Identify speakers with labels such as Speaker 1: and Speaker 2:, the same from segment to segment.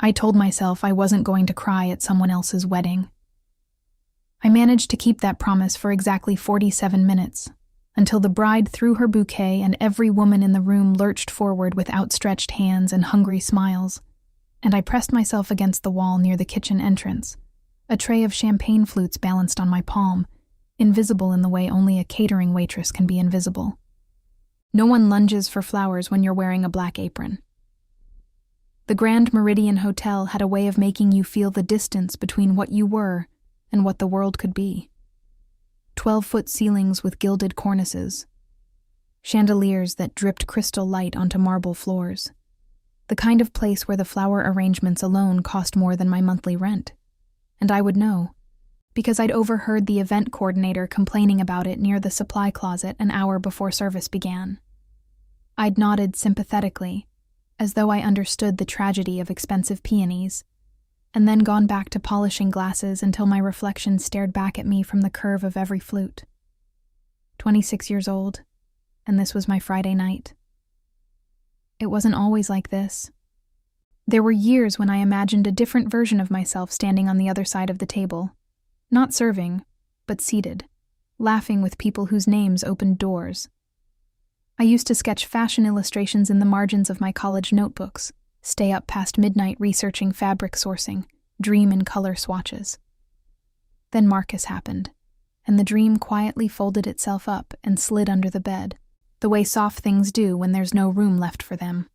Speaker 1: I told myself I wasn't going to cry at someone else's wedding. I managed to keep that promise for exactly 47 minutes, until the bride threw her bouquet and every woman in the room lurched forward with outstretched hands and hungry smiles, and I pressed myself against the wall near the kitchen entrance, a tray of champagne flutes balanced on my palm, invisible in the way only a catering waitress can be invisible. No one lunges for flowers when you're wearing a black apron. The Grand Meridian Hotel had a way of making you feel the distance between what you were and what the world could be. 12-foot ceilings with gilded cornices, chandeliers that dripped crystal light onto marble floors, the kind of place where the flower arrangements alone cost more than my monthly rent. And I would know, because I'd overheard the event coordinator complaining about it near the supply closet an hour before service began. I'd nodded sympathetically, as though I understood the tragedy of expensive peonies, and then gone back to polishing glasses until my reflection stared back at me from the curve of every flute. 26 years old, and this was my Friday night. It wasn't always like this. There were years when I imagined a different version of myself standing on the other side of the table, not serving, but seated, laughing with people whose names opened doors. I used to sketch fashion illustrations in the margins of my college notebooks, stay up past midnight researching fabric sourcing, dream in color swatches. Then Marcus happened, and the dream quietly folded itself up and slid under the bed, the way soft things do when there's no room left for them.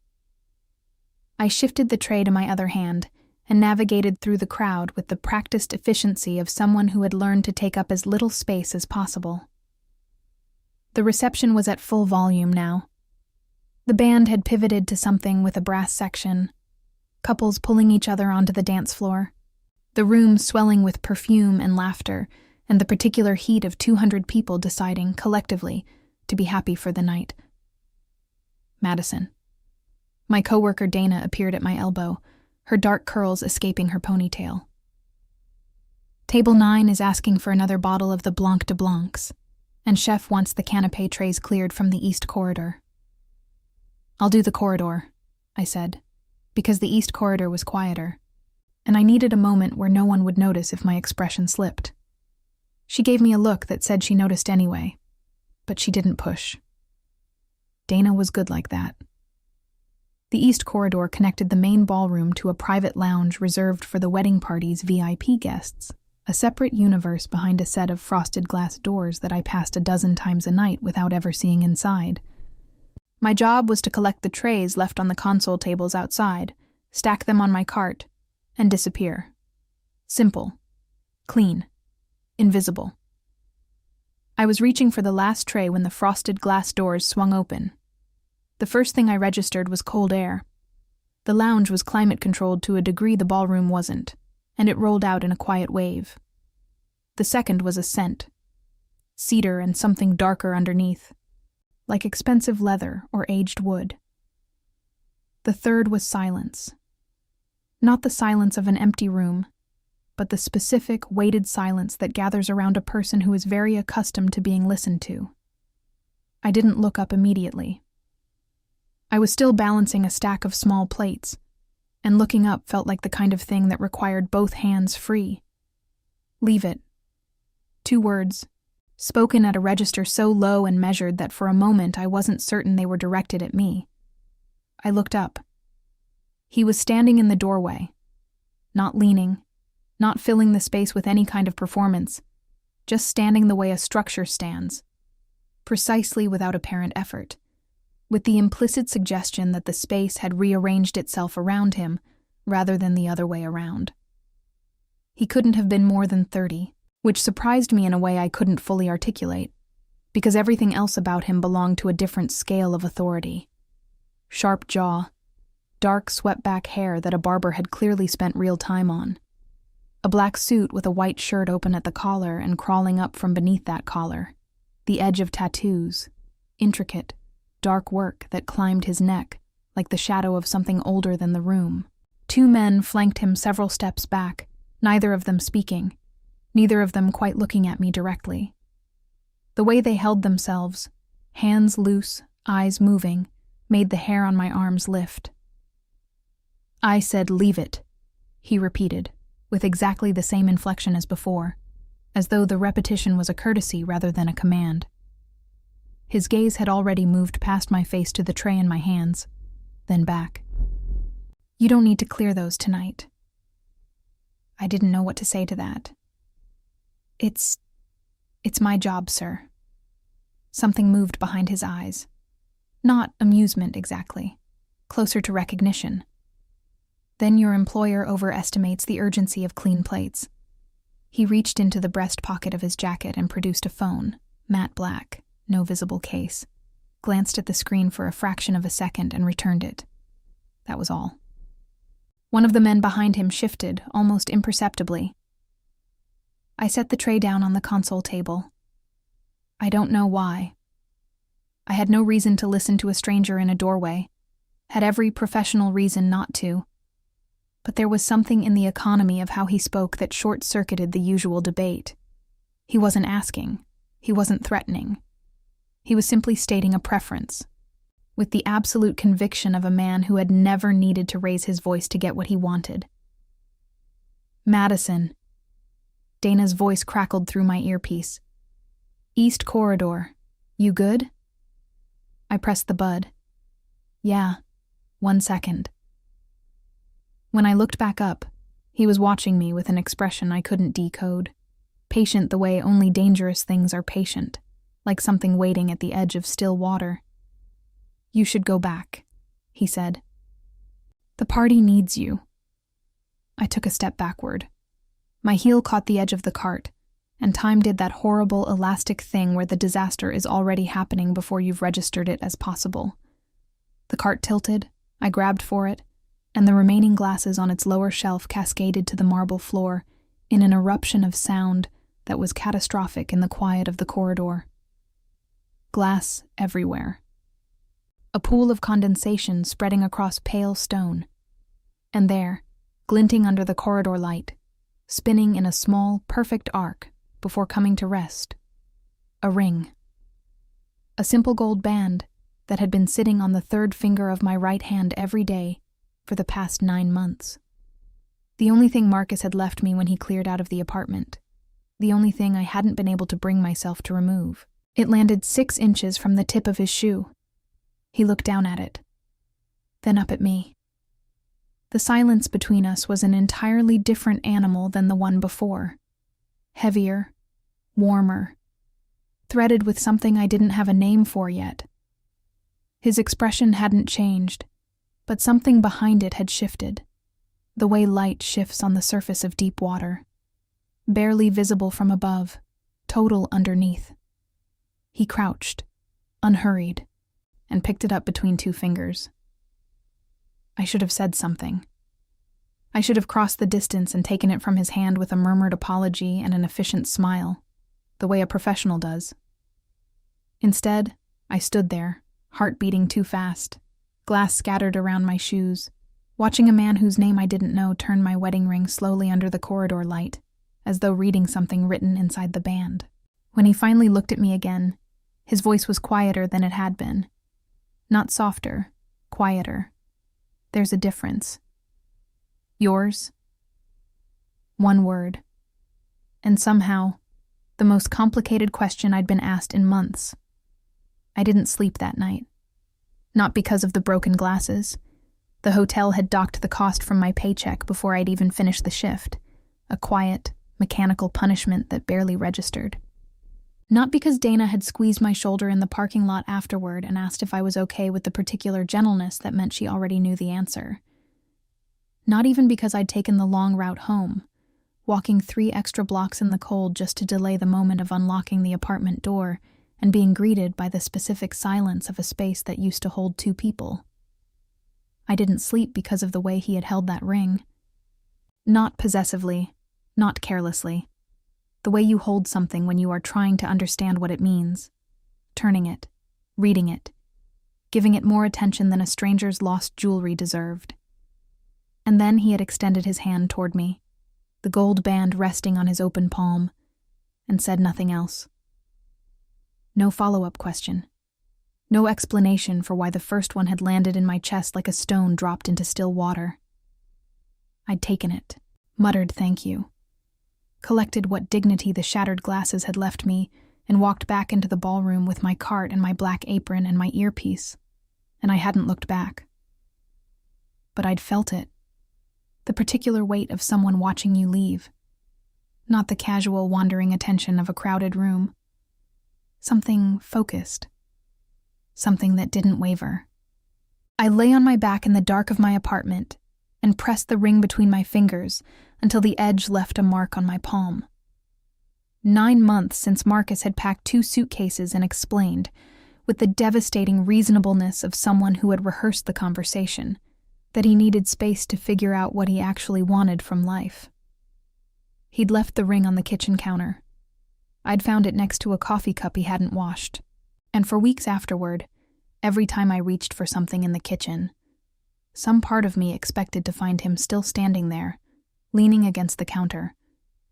Speaker 1: I shifted the tray to my other hand and navigated through the crowd with the practiced efficiency of someone who had learned to take up as little space as possible. The reception was at full volume now. The band had pivoted to something with a brass section, couples pulling each other onto the dance floor, the room swelling with perfume and laughter, and the particular heat of 200 people deciding, collectively, to be happy for the night. Madison. My coworker Dana appeared at my elbow, her dark curls escaping her ponytail. Table 9 is asking for another bottle of the Blanc de Blancs, and Chef wants the canapé trays cleared from the East Corridor. I'll do the corridor, I said, because the East Corridor was quieter, and I needed a moment where no one would notice if my expression slipped. She gave me a look that said she noticed anyway, but she didn't push. Dana was good like that. The East Corridor connected the main ballroom to a private lounge reserved for the wedding party's VIP guests, a separate universe behind a set of frosted glass doors that I passed a dozen times a night without ever seeing inside. My job was to collect the trays left on the console tables outside, stack them on my cart, and disappear. Simple. Clean. Invisible. I was reaching for the last tray when the frosted glass doors swung open. The first thing I registered was cold air. The lounge was climate-controlled to a degree the ballroom wasn't, and it rolled out in a quiet wave. The second was a scent. Cedar and something darker underneath, like expensive leather or aged wood. The third was silence. Not the silence of an empty room, but the specific, weighted silence that gathers around a person who is very accustomed to being listened to. I didn't look up immediately. I was still balancing a stack of small plates, and looking up felt like the kind of thing that required both hands free. Leave it. 2 words, spoken at a register so low and measured that for a moment I wasn't certain they were directed at me. I looked up. He was standing in the doorway, not leaning, not filling the space with any kind of performance, just standing the way a structure stands, precisely without apparent effort, with the implicit suggestion that the space had rearranged itself around him rather than the other way around. He couldn't have been more than 30, which surprised me in a way I couldn't fully articulate, because everything else about him belonged to a different scale of authority. Sharp jaw, dark swept-back hair that a barber had clearly spent real time on, a black suit with a white shirt open at the collar and crawling up from beneath that collar, the edge of tattoos, intricate, dark work that climbed his neck like the shadow of something older than the room. 2 men flanked him several steps back, neither of them speaking, neither of them quite looking at me directly. The way they held themselves, hands loose, eyes moving, made the hair on my arms lift. I said, "Leave it," he repeated, with exactly the same inflection as before, as though the repetition was a courtesy rather than a command. His gaze had already moved past my face to the tray in my hands, then back. "You don't need to clear those tonight." I didn't know what to say to that. It's my job, sir." Something moved behind his eyes. Not amusement exactly, closer to recognition. "Then your employer overestimates the urgency of clean plates." He reached into the breast pocket of his jacket and produced a phone, matte black, no visible case, glanced at the screen for a fraction of a second and returned it. That was all. One of the men behind him shifted, almost imperceptibly. I set the tray down on the console table. I don't know why. I had no reason to listen to a stranger in a doorway, had every professional reason not to. But there was something in the economy of how he spoke that short-circuited the usual debate. He wasn't asking. He wasn't threatening. He was simply stating a preference, with the absolute conviction of a man who had never needed to raise his voice to get what he wanted. "Madison." Dana's voice crackled through my earpiece. "East Corridor. You good?" I pressed the bud. "Yeah. 1 second." When I looked back up, he was watching me with an expression I couldn't decode. Patient the way only dangerous things are patient, like something waiting at the edge of still water. "You should go back," he said. "The party needs you." I took a step backward. My heel caught the edge of the cart, and time did that horrible elastic thing where the disaster is already happening before you've registered it as possible. The cart tilted, I grabbed for it, and the remaining glasses on its lower shelf cascaded to the marble floor in an eruption of sound that was catastrophic in the quiet of the corridor. Glass everywhere. A pool of condensation spreading across pale stone. And there, glinting under the corridor light, spinning in a small, perfect arc before coming to rest, a ring. A simple gold band that had been sitting on the third finger of my right hand every day for the past 9 months. The only thing Marcus had left me when he cleared out of the apartment. The only thing I hadn't been able to bring myself to remove. It landed 6 inches from the tip of his shoe. He looked down at it, then up at me. The silence between us was an entirely different animal than the one before. Heavier, warmer, threaded with something I didn't have a name for yet. His expression hadn't changed, but something behind it had shifted, the way light shifts on the surface of deep water. Barely visible from above, total underneath. He crouched, unhurried, and picked it up between 2 fingers. I should have said something. I should have crossed the distance and taken it from his hand with a murmured apology and an efficient smile, the way a professional does. Instead, I stood there, heart beating too fast, glass scattered around my shoes, watching a man whose name I didn't know turn my wedding ring slowly under the corridor light, as though reading something written inside the band. When he finally looked at me again, his voice was quieter than it had been. Not softer, quieter. There's a difference. "Yours?" 1 word. And somehow, the most complicated question I'd been asked in months. I didn't sleep that night. Not because of the broken glasses. The hotel had docked the cost from my paycheck before I'd even finished the shift. A quiet, mechanical punishment that barely registered. Not because Dana had squeezed my shoulder in the parking lot afterward and asked if I was okay with the particular gentleness that meant she already knew the answer. Not even because I'd taken the long route home, walking 3 extra blocks in the cold just to delay the moment of unlocking the apartment door and being greeted by the specific silence of a space that used to hold 2 people. I didn't sleep because of the way he had held that ring. Not possessively, not carelessly. The way you hold something when you are trying to understand what it means. Turning it, reading it, giving it more attention than a stranger's lost jewelry deserved. And then he had extended his hand toward me, the gold band resting on his open palm, and said nothing else. No follow-up question. No explanation for why the first one had landed in my chest like a stone dropped into still water. I'd taken it, muttered thank you, collected what dignity the shattered glasses had left me, and walked back into the ballroom with my cart and my black apron and my earpiece, and I hadn't looked back. But I'd felt it, the particular weight of someone watching you leave, not the casual wandering attention of a crowded room. Something focused, something that didn't waver. I lay on my back in the dark of my apartment and pressed the ring between my fingers until the edge left a mark on my palm. 9 months since Marcus had packed 2 suitcases and explained, with the devastating reasonableness of someone who had rehearsed the conversation, that he needed space to figure out what he actually wanted from life. He'd left the ring on the kitchen counter. I'd found it next to a coffee cup he hadn't washed, and for weeks afterward, every time I reached for something in the kitchen, some part of me expected to find him still standing there, leaning against the counter,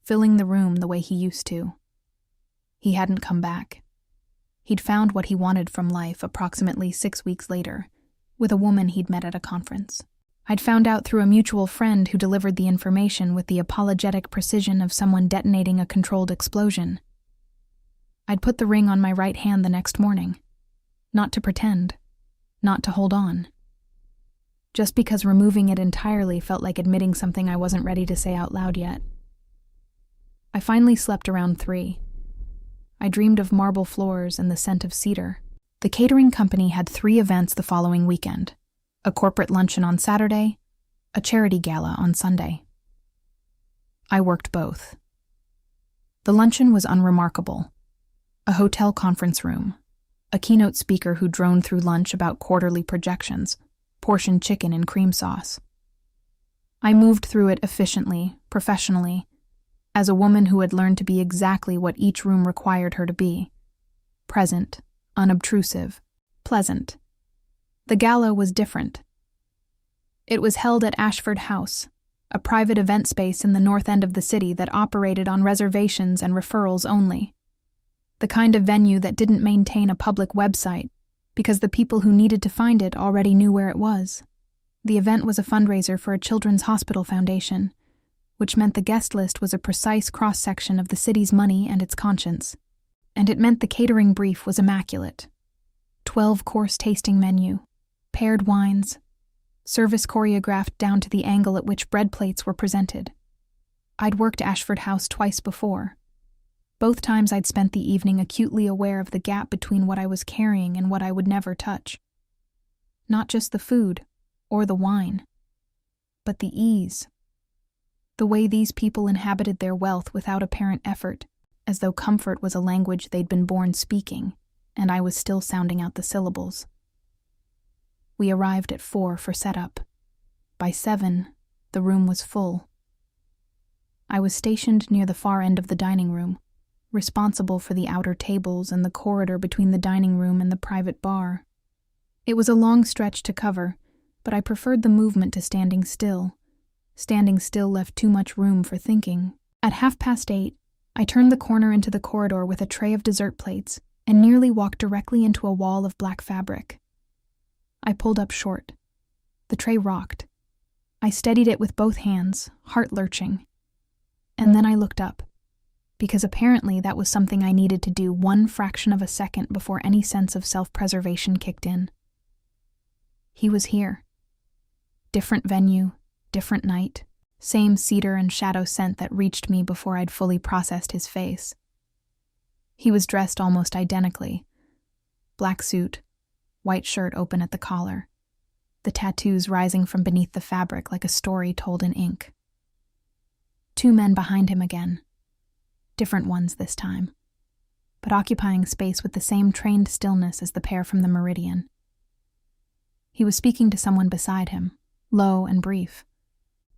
Speaker 1: filling the room the way he used to. He hadn't come back. He'd found what he wanted from life approximately 6 weeks later, with a woman he'd met at a conference. I'd found out through a mutual friend who delivered the information with the apologetic precision of someone detonating a controlled explosion. I'd put the ring on my right hand the next morning, not to pretend, not to hold on. Just because removing it entirely felt like admitting something I wasn't ready to say out loud yet. I finally slept around 3. I dreamed of marble floors and the scent of cedar. The catering company had 3 events the following weekend: a corporate luncheon on Saturday, a charity gala on Sunday. I worked both. The luncheon was unremarkable. A hotel conference room, a keynote speaker who droned through lunch about quarterly projections, portioned chicken and cream sauce. I moved through it efficiently, professionally, as a woman who had learned to be exactly what each room required her to be: present, unobtrusive, pleasant. The gala was different. It was held at Ashford House, a private event space in the north end of the city that operated on reservations and referrals only. The kind of venue that didn't maintain a public website because the people who needed to find it already knew where it was. The event was a fundraiser for a children's hospital foundation, which meant the guest list was a precise cross-section of the city's money and its conscience. And it meant the catering brief was immaculate. 12-course tasting menu, paired wines, service choreographed down to the angle at which bread plates were presented. I'd worked Ashford House twice before. Both times I'd spent the evening acutely aware of the gap between what I was carrying and what I would never touch. Not just the food or the wine, but the ease. The way these people inhabited their wealth without apparent effort, as though comfort was a language they'd been born speaking, and I was still sounding out the syllables. We arrived at 4 for setup. By 7, the room was full. I was stationed near the far end of the dining room, responsible for the outer tables and the corridor between the dining room and the private bar. It was a long stretch to cover, but I preferred the movement to standing still. Standing still left too much room for thinking. At 8:30, I turned the corner into the corridor with a tray of dessert plates and nearly walked directly into a wall of black fabric. I pulled up short. The tray rocked. I steadied it with both hands, heart lurching. And then I looked up, because apparently that was something I needed to do 1 fraction of a second before any sense of self-preservation kicked in. He was here. Different venue, different night, same cedar and shadow scent that reached me before I'd fully processed his face. He was dressed almost identically. Black suit, white shirt open at the collar, the tattoos rising from beneath the fabric like a story told in ink. 2 men behind him again. Different ones this time, but occupying space with the same trained stillness as the pair from the Meridian. He was speaking to someone beside him, low and brief,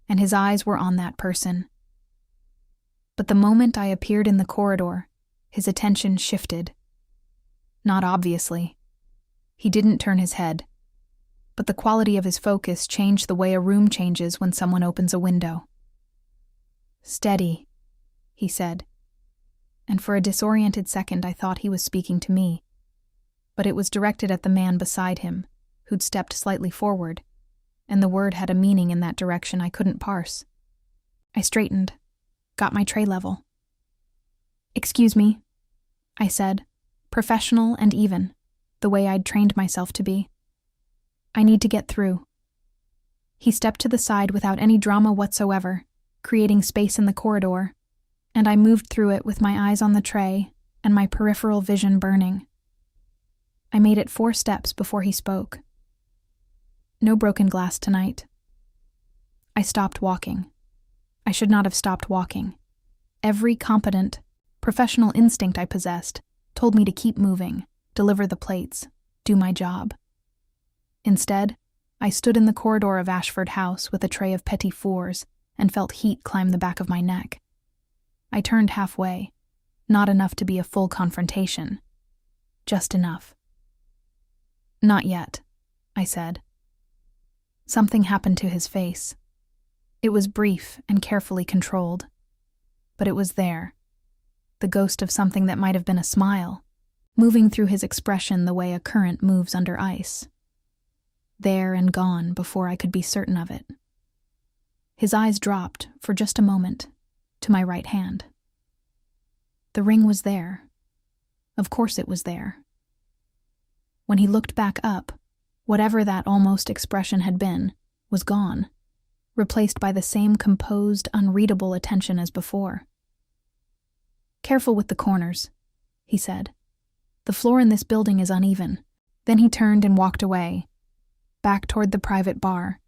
Speaker 1: and his eyes were on that person. But the moment I appeared in the corridor, his attention shifted. Not obviously. He didn't turn his head, but the quality of his focus changed the way a room changes when someone opens a window. "Steady," he said, and for a disoriented second I thought he was speaking to me, but it was directed at the man beside him, who'd stepped slightly forward, and the word had a meaning in that direction I couldn't parse. I straightened, got my tray level. "Excuse me," I said, professional and even, the way I'd trained myself to be. "I need to get through." He stepped to the side without any drama whatsoever, creating space in the corridor, and I moved through it with my eyes on the tray and my peripheral vision burning. I made it 4 steps before he spoke. "No broken glass tonight." I stopped walking. I should not have stopped walking. Every competent, professional instinct I possessed told me to keep moving, deliver the plates, do my job. Instead, I stood in the corridor of Ashford House with a tray of petit fours and felt heat climb the back of my neck. I turned halfway, not enough to be a full confrontation. Just enough. "Not yet," I said. Something happened to his face. It was brief and carefully controlled, but it was there, the ghost of something that might have been a smile, moving through his expression the way a current moves under ice. There and gone before I could be certain of it. His eyes dropped, for just a moment, to my right hand. The ring was there. Of course it was there. When he looked back up, whatever that almost expression had been was gone, replaced by the same composed, unreadable attention as before. "Careful with the corners," he said. "The floor in this building is uneven." Then he turned and walked away, back toward the private bar,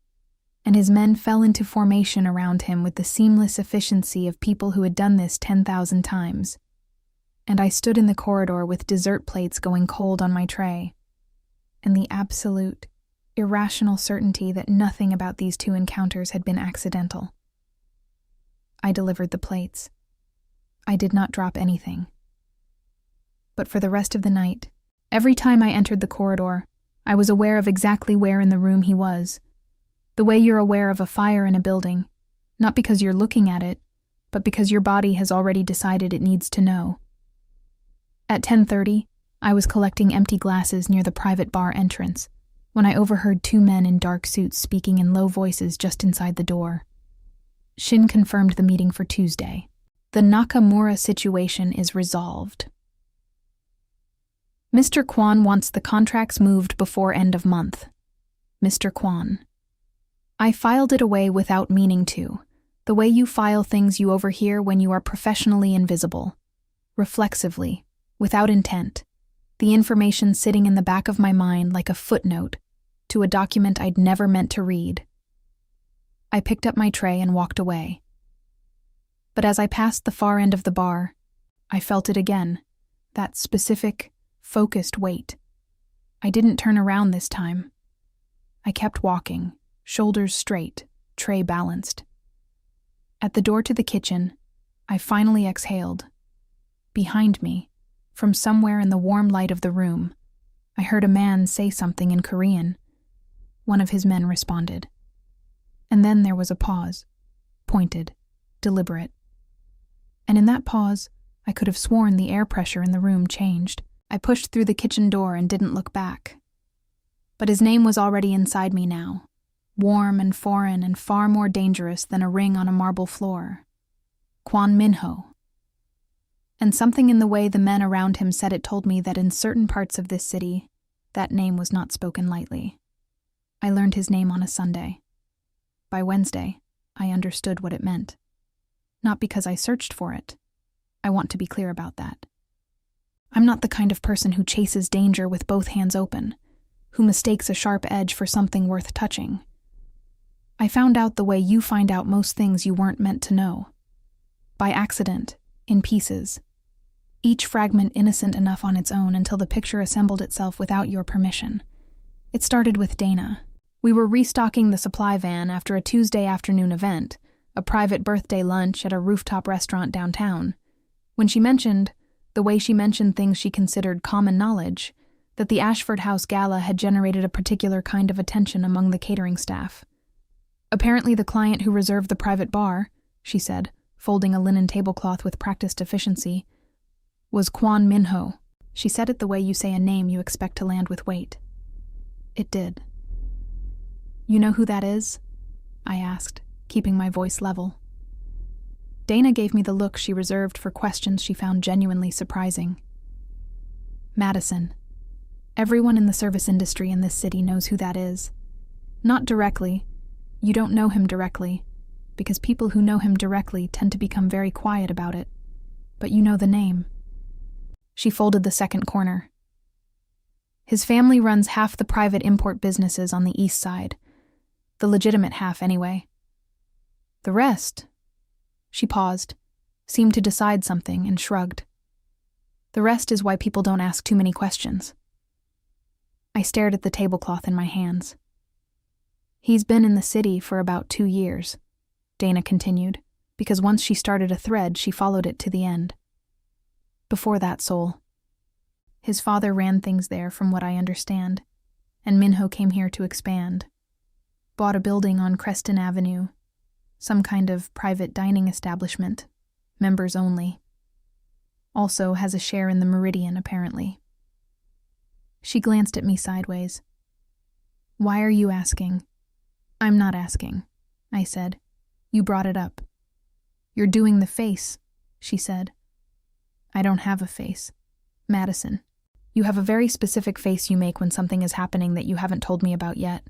Speaker 1: and his men fell into formation around him with the seamless efficiency of people who had done this 10,000 times. And I stood in the corridor with dessert plates going cold on my tray, and the absolute, irrational certainty that nothing about these 2 encounters had been accidental. I delivered the plates. I did not drop anything. But for the rest of the night, every time I entered the corridor, I was aware of exactly where in the room he was. The way you're aware of a fire in a building, not because you're looking at it, but because your body has already decided it needs to know. At 10:30, I was collecting empty glasses near the private bar entrance when I overheard 2 men in dark suits speaking in low voices just inside the door. Shin confirmed the meeting for Tuesday. The Nakamura situation is resolved. Mr. Kwon wants the contracts moved before end of month. Mr. Kwon. I filed it away without meaning to, the way you file things you overhear when you are professionally invisible. Reflexively, without intent. The information sitting in the back of my mind like a footnote to a document I'd never meant to read. I picked up my tray and walked away. But as I passed the far end of the bar, I felt it again, that specific, focused weight. I didn't turn around this time. I kept walking, shoulders straight, tray balanced. At the door to the kitchen, I finally exhaled. Behind me, from somewhere in the warm light of the room, I heard a man say something in Korean. One of his men responded. And then there was a pause, pointed, deliberate. And in that pause, I could have sworn the air pressure in the room changed. I pushed through the kitchen door and didn't look back. But his name was already inside me now, warm and foreign and far more dangerous than a ring on a marble floor. Kwon Minho. And something in the way the men around him said it told me that in certain parts of this city, that name was not spoken lightly. I learned his name on a Sunday. By Wednesday, I understood what it meant. Not because I searched for it. I want to be clear about that. I'm not the kind of person who chases danger with both hands open, who mistakes a sharp edge for something worth touching. I found out the way you find out most things you weren't meant to know. By accident, in pieces. Each fragment innocent enough on its own until the picture assembled itself without your permission. It started with Dana. We were restocking the supply van after a Tuesday afternoon event, a private birthday lunch at a rooftop restaurant downtown, when she mentioned, the way she mentioned things she considered common knowledge, that the Ashford House Gala had generated a particular kind of attention among the catering staff. Apparently the client who reserved the private bar, she said, folding a linen tablecloth with practiced efficiency, was Kwon Minho. She said it the way you say a name you expect to land with weight. It did. You know who that is? I asked, keeping my voice level. Dana gave me the look she reserved for questions she found genuinely surprising. Madison. Everyone in the service industry in this city knows who that is. Not directly. You don't know him directly, because people who know him directly tend to become very quiet about it. But you know the name. She folded the second corner. His family runs half the private import businesses on the east side. The legitimate half, anyway. The rest... She paused, seemed to decide something, and shrugged. The rest is why people don't ask too many questions. I stared at the tablecloth in my hands. He's been in the city for about 2 years, Dana continued, because once she started a thread, she followed it to the end. Before that, Soul. His father ran things there, from what I understand, and Minho came here to expand. Bought a building on Creston Avenue, some kind of private dining establishment, members only. Also has a share in the Meridian, apparently. She glanced at me sideways. Why are you asking? I'm not asking, I said. You brought it up. You're doing the face, she said. I don't have a face. Madison, you have a very specific face you make when something is happening that you haven't told me about yet.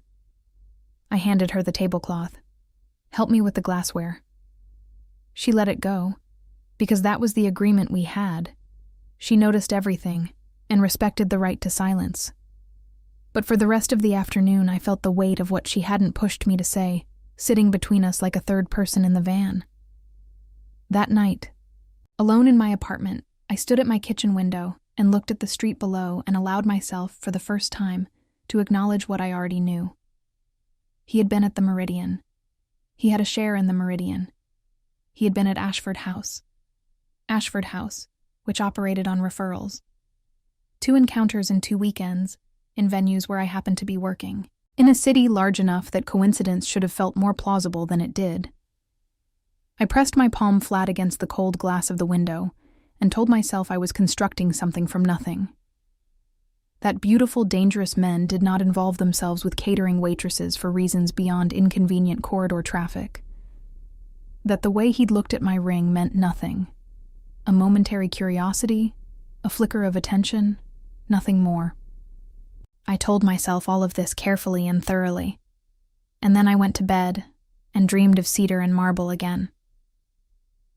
Speaker 1: I handed her the tablecloth. Help me with the glassware. She let it go, because that was the agreement we had. She noticed everything, and respected the right to silence. But for the rest of the afternoon, I felt the weight of what she hadn't pushed me to say, sitting between us like a third person in the van. That night, alone in my apartment, I stood at my kitchen window and looked at the street below and allowed myself, for the first time, to acknowledge what I already knew. He had been at the Meridian. He had a share in the Meridian. He had been at Ashford House, which operated on referrals. 2 encounters in 2 weekends, in venues where I happened to be working, in a city large enough that coincidence should have felt more plausible than it did. I pressed my palm flat against the cold glass of the window and told myself I was constructing something from nothing. That beautiful, dangerous men did not involve themselves with catering waitresses for reasons beyond inconvenient corridor traffic. That the way he'd looked at my ring meant nothing. A momentary curiosity, a flicker of attention, nothing more. I told myself all of this carefully and thoroughly, and then I went to bed and dreamed of cedar and marble again.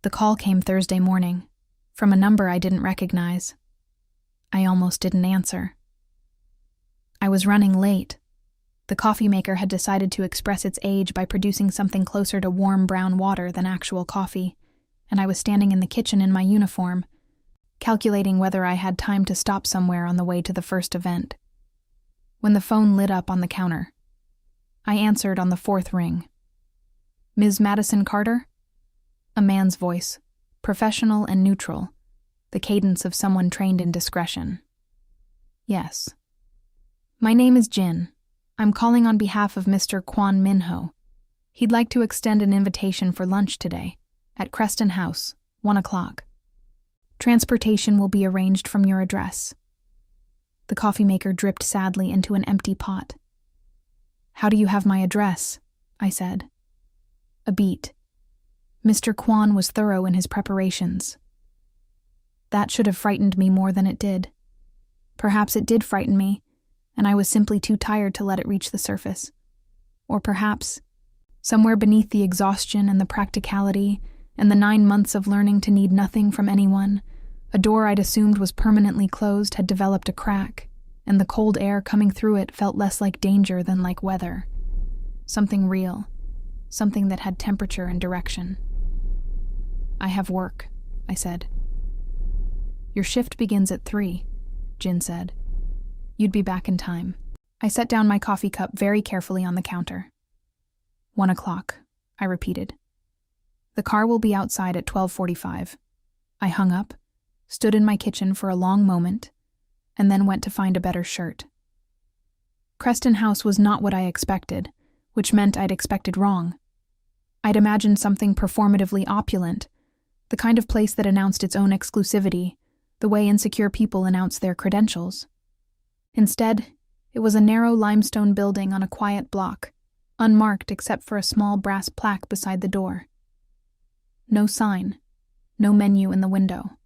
Speaker 1: The call came Thursday morning, from a number I didn't recognize. I almost didn't answer. I was running late. The coffee maker had decided to express its age by producing something closer to warm brown water than actual coffee, and I was standing in the kitchen in my uniform, calculating whether I had time to stop somewhere on the way to the first event. When the phone lit up on the counter, I answered on the 4th ring. Ms. Madison Carter? A man's voice, professional and neutral, the cadence of someone trained in discretion. Yes. My name is Jin. I'm calling on behalf of Mr. Kwon Minho. He'd like to extend an invitation for lunch today, at Creston House, 1 o'clock. Transportation will be arranged from your address. The coffee maker dripped sadly into an empty pot. How do you have my address? I said. A beat. Mr. Kwon was thorough in his preparations. That should have frightened me more than it did. Perhaps it did frighten me, and I was simply too tired to let it reach the surface. Or perhaps, somewhere beneath the exhaustion and the practicality and the 9 months of learning to need nothing from anyone, a door I'd assumed was permanently closed had developed a crack, and the cold air coming through it felt less like danger than like weather. Something real, something that had temperature and direction. I have work, I said. Your shift begins at 3, Jin said. You'd be back in time. I set down my coffee cup very carefully on the counter. 1 o'clock, I repeated. The car will be outside at 12:45. I hung up, stood in my kitchen for a long moment, and then went to find a better shirt. Creston House was not what I expected, which meant I'd expected wrong. I'd imagined something performatively opulent, the kind of place that announced its own exclusivity, the way insecure people announce their credentials. Instead, it was a narrow limestone building on a quiet block, unmarked except for a small brass plaque beside the door. No sign, no menu in the window.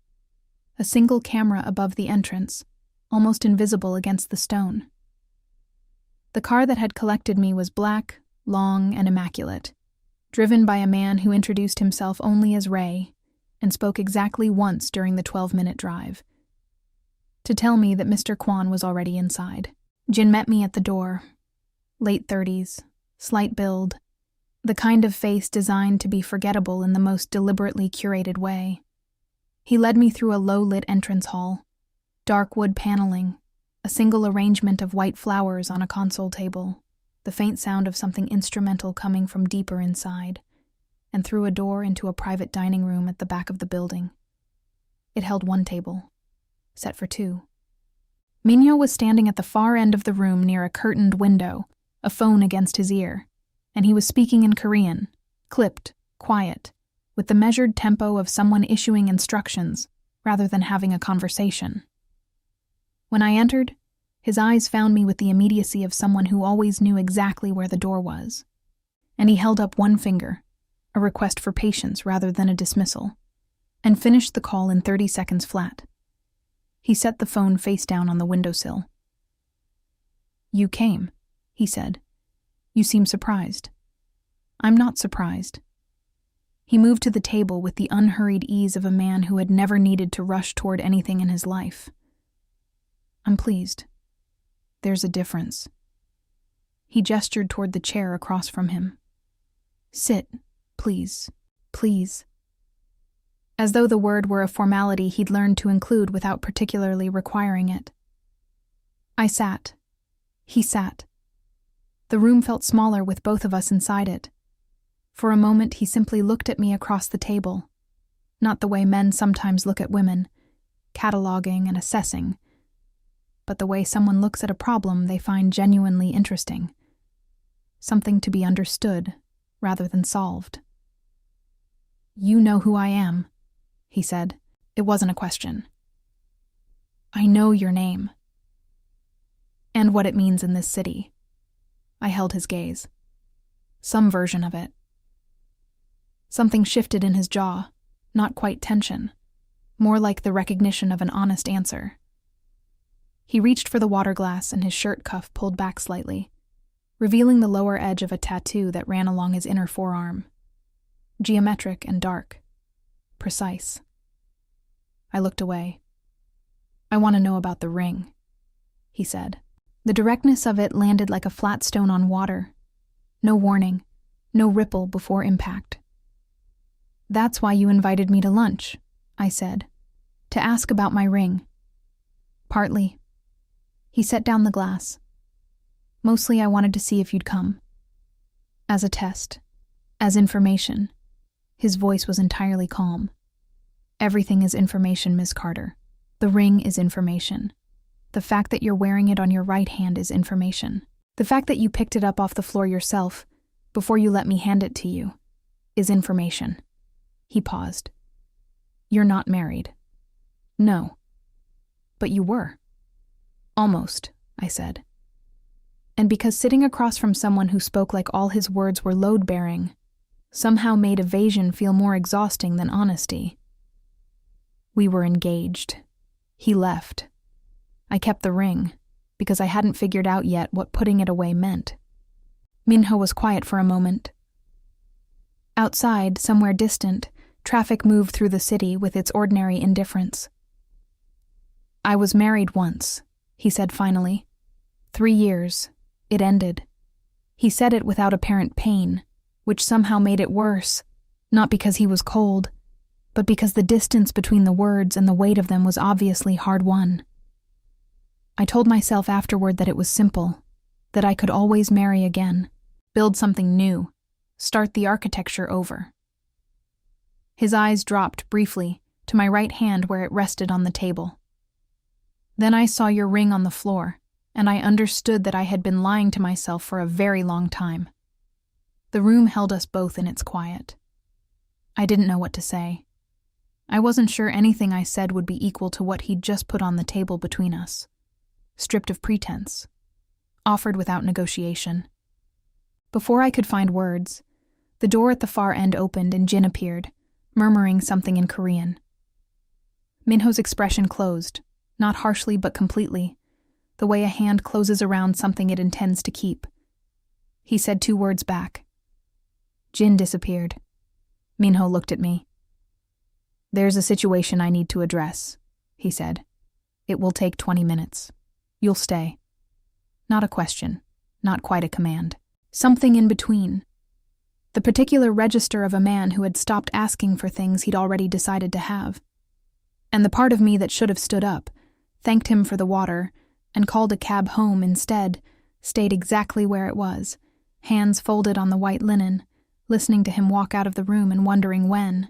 Speaker 1: A single camera above the entrance, almost invisible against the stone. The car that had collected me was black, long, and immaculate, driven by a man who introduced himself only as Ray and spoke exactly once during the 12-minute drive, to tell me that Mr. Kwon was already inside. Jin met me at the door. Late 30s, slight build, the kind of face designed to be forgettable in the most deliberately curated way. He led me through a low-lit entrance hall, dark wood paneling, a single arrangement of white flowers on a console table, the faint sound of something instrumental coming from deeper inside, and through a door into a private dining room at the back of the building. It held one table, set for two. Minho was standing at the far end of the room near a curtained window, a phone against his ear, and he was speaking in Korean, clipped, quiet, with the measured tempo of someone issuing instructions rather than having a conversation. When I entered, his eyes found me with the immediacy of someone who always knew exactly where the door was, and he held up one finger, a request for patience rather than a dismissal, and finished the call in 30 seconds flat. He set the phone face down on the windowsill. "You came," he said. "You seem surprised." "I'm not surprised." He moved to the table with the unhurried ease of a man who had never needed to rush toward anything in his life. "I'm pleased. There's a difference." He gestured toward the chair across from him. "Sit, please, please." As though the word were a formality he'd learned to include without particularly requiring it. I sat. He sat. The room felt smaller with both of us inside it. For a moment he simply looked at me across the table, not the way men sometimes look at women, cataloging and assessing, but the way someone looks at a problem they find genuinely interesting, something to be understood rather than solved. "You know who I am," he said. It wasn't a question. "I know your name. And what it means in this city." I held his gaze. Some version of it. Something shifted in his jaw, not quite tension, more like the recognition of an honest answer. He reached for the water glass and his shirt cuff pulled back slightly, revealing the lower edge of a tattoo that ran along his inner forearm. Geometric and dark. Precise. I looked away. "I want to know about the ring," he said. The directness of it landed like a flat stone on water. No warning, no ripple before impact. "That's why you invited me to lunch," I said. "To ask about my ring." "Partly." He set down the glass. "Mostly I wanted to see if you'd come. As a test. As information." His voice was entirely calm. "Everything is information, Miss Carter. The ring is information. The fact that you're wearing it on your right hand is information. The fact that you picked it up off the floor yourself, before you let me hand it to you, is information." He paused. "You're not married." "No." "But you were." "Almost," I said. And because sitting across from someone who spoke like all his words were load-bearing, somehow made evasion feel more exhausting than honesty. We were engaged. He left. I kept the ring, because I hadn't figured out yet what putting it away meant. Minho was quiet for a moment. Outside, somewhere distant, traffic moved through the city with its ordinary indifference. "I was married once," he said finally. 3 years. It ended. He said it without apparent pain, which somehow made it worse, not because he was cold, but because the distance between the words and the weight of them was obviously hard-won. I told myself afterward that it was simple, that I could always marry again, build something new, start the architecture over. His eyes dropped briefly to my right hand where it rested on the table. "Then I saw your ring on the floor, and I understood that I had been lying to myself for a very long time." The room held us both in its quiet. I didn't know what to say. I wasn't sure anything I said would be equal to what he'd just put on the table between us. Stripped of pretense. Offered without negotiation. Before I could find words, the door at the far end opened and Jin appeared, murmuring something in Korean. Minho's expression closed, not harshly but completely, the way a hand closes around something it intends to keep. He said 2 words back. Jin disappeared. Minho looked at me. There's a situation I need to address, he said. It will take 20 minutes. You'll stay. Not a question, not quite a command. Something in between. The particular register of a man who had stopped asking for things he'd already decided to have. And the part of me that should have stood up, thanked him for the water, and called a cab home instead, stayed exactly where it was, hands folded on the white linen, listening to him walk out of the room and wondering when,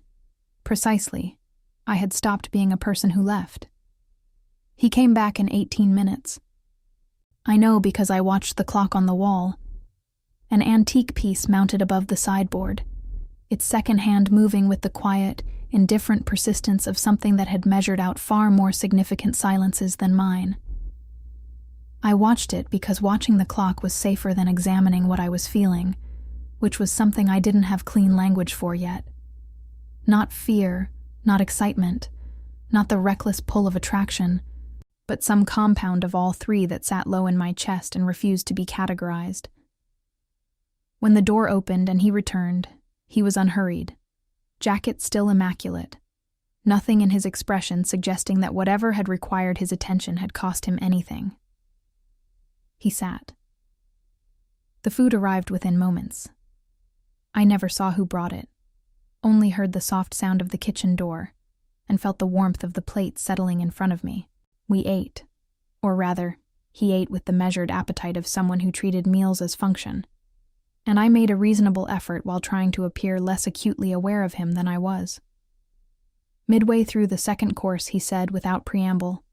Speaker 1: precisely, I had stopped being a person who left. He came back in 18 minutes. I know because I watched the clock on the wall, an antique piece mounted above the sideboard, its second hand moving with the quiet, indifferent persistence of something that had measured out far more significant silences than mine. I watched it because watching the clock was safer than examining what I was feeling, which was something I didn't have clean language for yet. Not fear, not excitement, not the reckless pull of attraction, but some compound of all 3 that sat low in my chest and refused to be categorized. When the door opened and he returned, he was unhurried, jacket still immaculate, nothing in his expression suggesting that whatever had required his attention had cost him anything. He sat. The food arrived within moments. I never saw who brought it, only heard the soft sound of the kitchen door, and felt the warmth of the plate settling in front of me. We ate, or rather, he ate with the measured appetite of someone who treated meals as function, and I made a reasonable effort while trying to appear less acutely aware of him than I was. Midway through the second course, he said without preamble,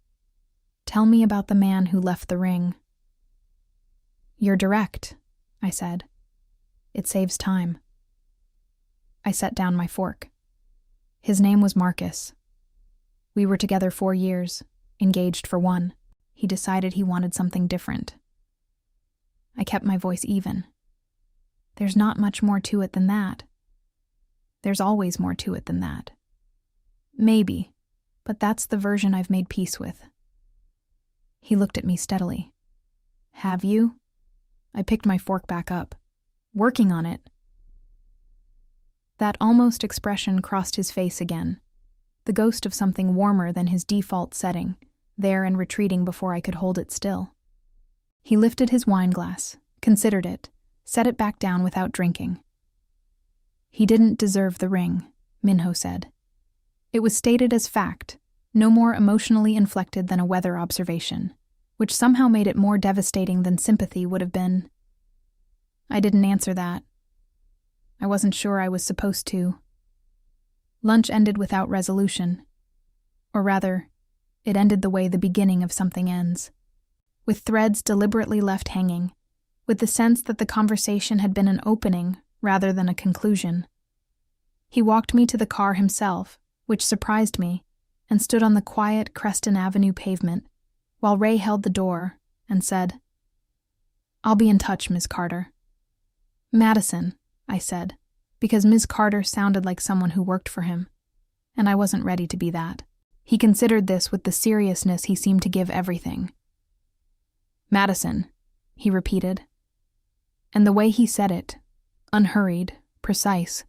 Speaker 1: "Tell me about the man who left the ring." "You're direct," I said. "It saves time." I set down my fork. His name was Marcus. We were together 4 years, engaged for 1. He decided he wanted something different. I kept my voice even. There's not much more to it than that. There's always more to it than that. Maybe, but that's the version I've made peace with. He looked at me steadily. "Have you?" I picked my fork back up. "Working on it." That almost expression crossed his face again, the ghost of something warmer than his default setting, there and retreating before I could hold it still. He lifted his wine glass, considered it, set it back down without drinking. "He didn't deserve the ring," Minho said. It was stated as fact, no more emotionally inflected than a weather observation, which somehow made it more devastating than sympathy would have been. I didn't answer that. I wasn't sure I was supposed to. Lunch ended without resolution. Or rather, it ended the way the beginning of something ends, with threads deliberately left hanging, with the sense that the conversation had been an opening rather than a conclusion. He walked me to the car himself, which surprised me, and stood on the quiet Creston Avenue pavement, while Ray held the door and said, "I'll be in touch, Miss Carter." "Madison," I said, because Ms. Carter sounded like someone who worked for him, and I wasn't ready to be that. He considered this with the seriousness he seemed to give everything. "Madison," he repeated, and the way he said it, unhurried, precise,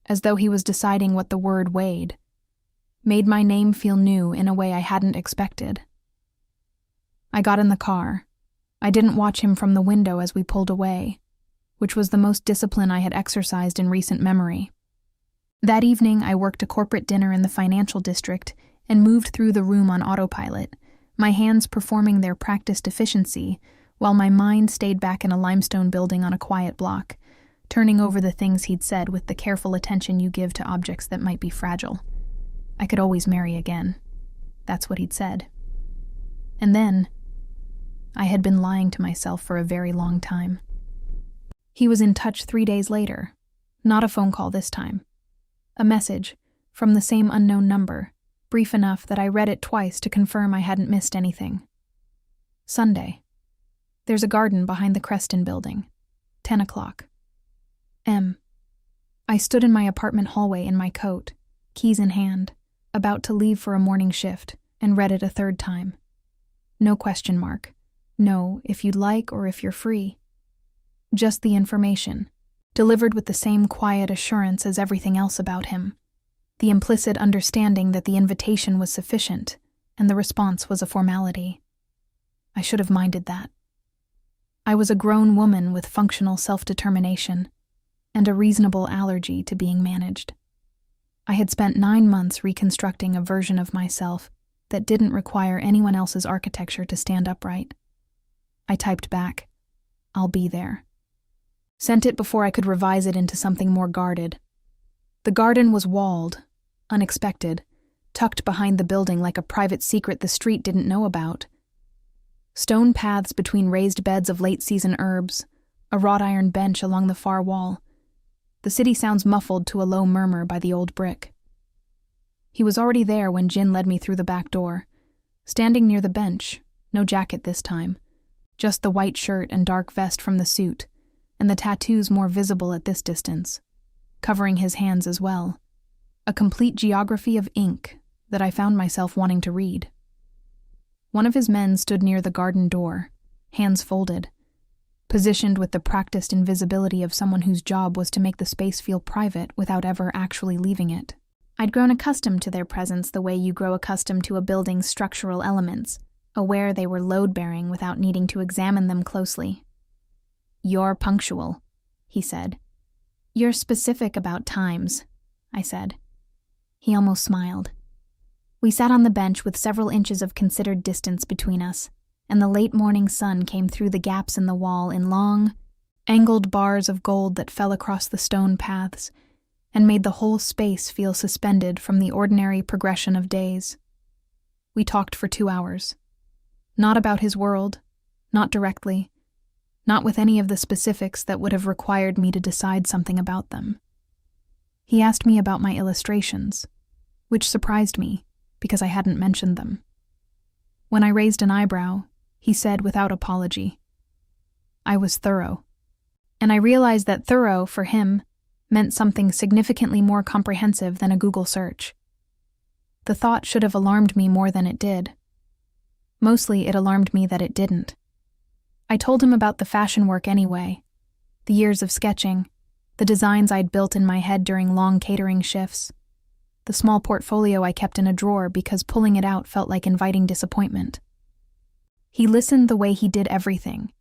Speaker 1: as though he was deciding what the word weighed, made my name feel new in a way I hadn't expected. I got in the car. I didn't watch him from the window as we pulled away, which was the most discipline I had exercised in recent memory. That evening, I worked a corporate dinner in the financial district and moved through the room on autopilot, my hands performing their practiced efficiency, while my mind stayed back in a limestone building on a quiet block, turning over the things he'd said with the careful attention you give to objects that might be fragile. I could always marry again. That's what he'd said. And then, I had been lying to myself for a very long time. He was in touch 3 days later, not a phone call this time. A message, from the same unknown number, brief enough that I read it twice to confirm I hadn't missed anything. Sunday. There's a garden behind the Creston building. 10 o'clock. M. I stood in my apartment hallway in my coat, keys in hand, about to leave for a morning shift, and read it a third time. No question mark. No, if you'd like or if you're free. Just the information, delivered with the same quiet assurance as everything else about him. The implicit understanding that the invitation was sufficient, and the response was a formality. I should have minded that. I was a grown woman with functional self-determination, and a reasonable allergy to being managed. I had spent 9 months reconstructing a version of myself that didn't require anyone else's architecture to stand upright. I typed back, "I'll be there." Sent it before I could revise it into something more guarded. The garden was walled, unexpected, tucked behind the building like a private secret the street didn't know about. Stone paths between raised beds of late-season herbs, a wrought iron bench along the far wall. The city sounds muffled to a low murmur by the old brick. He was already there when Jin led me through the back door, standing near the bench, no jacket this time, just the white shirt and dark vest from the suit, and the tattoos more visible at this distance, covering his hands as well. A complete geography of ink that I found myself wanting to read. One of his men stood near the garden door, hands folded, positioned with the practiced invisibility of someone whose job was to make the space feel private without ever actually leaving it. I'd grown accustomed to their presence the way you grow accustomed to a building's structural elements, aware they were load-bearing without needing to examine them closely. "You're punctual," he said. "You're specific about times," I said. He almost smiled. We sat on the bench with several inches of considered distance between us, and the late morning sun came through the gaps in the wall in long, angled bars of gold that fell across the stone paths and made the whole space feel suspended from the ordinary progression of days. We talked for 2 hours. Not about his world, not directly, not with any of the specifics that would have required me to decide something about them. He asked me about my illustrations, which surprised me because I hadn't mentioned them. When I raised an eyebrow, he said without apology, I was thorough. And I realized that thorough, for him, meant something significantly more comprehensive than a Google search. The thought should have alarmed me more than it did. Mostly it alarmed me that it didn't. I told him about the fashion work anyway, the years of sketching, the designs I'd built in my head during long catering shifts, the small portfolio I kept in a drawer because pulling it out felt like inviting disappointment. He listened the way he did everything,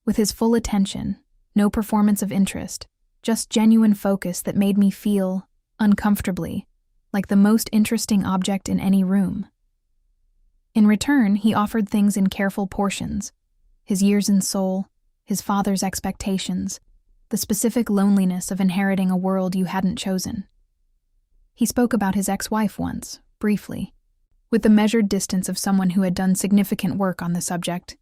Speaker 1: with his full attention, no performance of interest, just genuine focus that made me feel, uncomfortably, like the most interesting object in any room. In return, he offered things in careful portions, his years in Seoul, his father's expectations, the specific loneliness of inheriting a world you hadn't chosen. He spoke about his ex-wife once, briefly, with the measured distance of someone who had done significant work on the subject.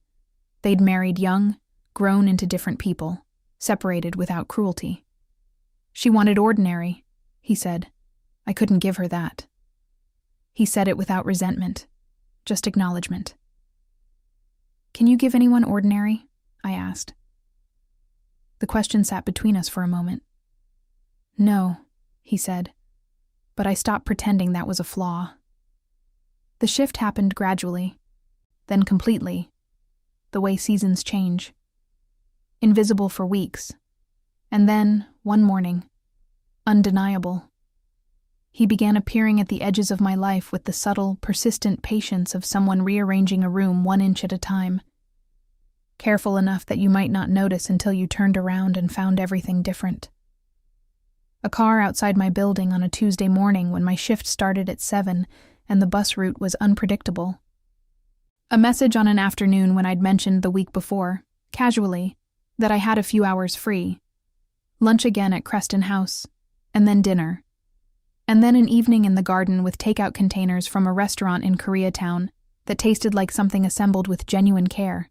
Speaker 1: They'd married young, grown into different people, separated without cruelty. She wanted ordinary, he said. I couldn't give her that. He said it without resentment, just acknowledgement. Can you give anyone ordinary? I asked. The question sat between us for a moment. No, he said, but I stopped pretending that was a flaw. The shift happened gradually, then completely, the way seasons change. Invisible for weeks, and then, one morning, undeniable. He began appearing at the edges of my life with the subtle, persistent patience of someone rearranging a room 1 inch at a time, careful enough that you might not notice until you turned around and found everything different. A car outside my building on a Tuesday morning when my shift started at 7 and the bus route was unpredictable. A message on an afternoon when I'd mentioned the week before, casually, that I had a few hours free. Lunch again at Creston House, and then dinner. And then an evening in the garden with takeout containers from a restaurant in Koreatown that tasted like something assembled with genuine care.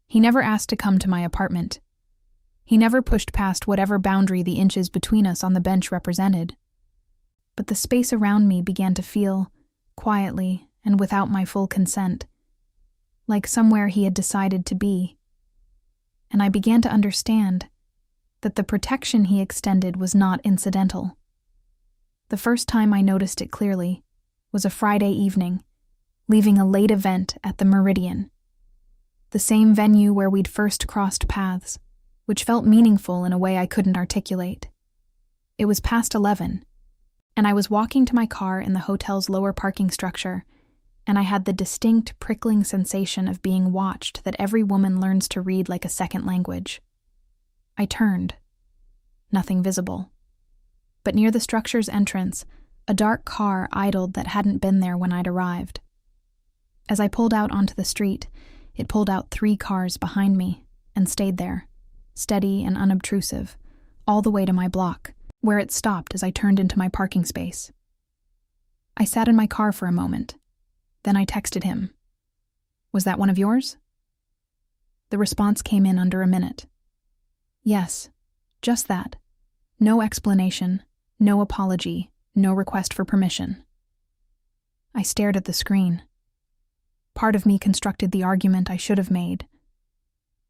Speaker 1: He never asked to come to my apartment. He never pushed past whatever boundary the inches between us on the bench represented. But the space around me began to feel, quietly and without my full consent, like somewhere he had decided to be. And I began to understand that the protection he extended was not incidental. The first time I noticed it clearly was a Friday evening, leaving a late event at the Meridian, the same venue where we'd first crossed paths, which felt meaningful in a way I couldn't articulate. It was past 11, and I was walking to my car in the hotel's lower parking structure, and I had the distinct, prickling sensation of being watched that every woman learns to read like a second language. I turned. Nothing visible. But near the structure's entrance, a dark car idled that hadn't been there when I'd arrived. As I pulled out onto the street, it pulled out 3 cars behind me and stayed there, steady and unobtrusive, all the way to my block, where it stopped as I turned into my parking space. I sat in my car for a moment. Then I texted him. "Was that one of yours?" The response came in under a minute. "Yes, just that. No explanation, no apology, no request for permission." I stared at the screen. Part of me constructed the argument I should have made.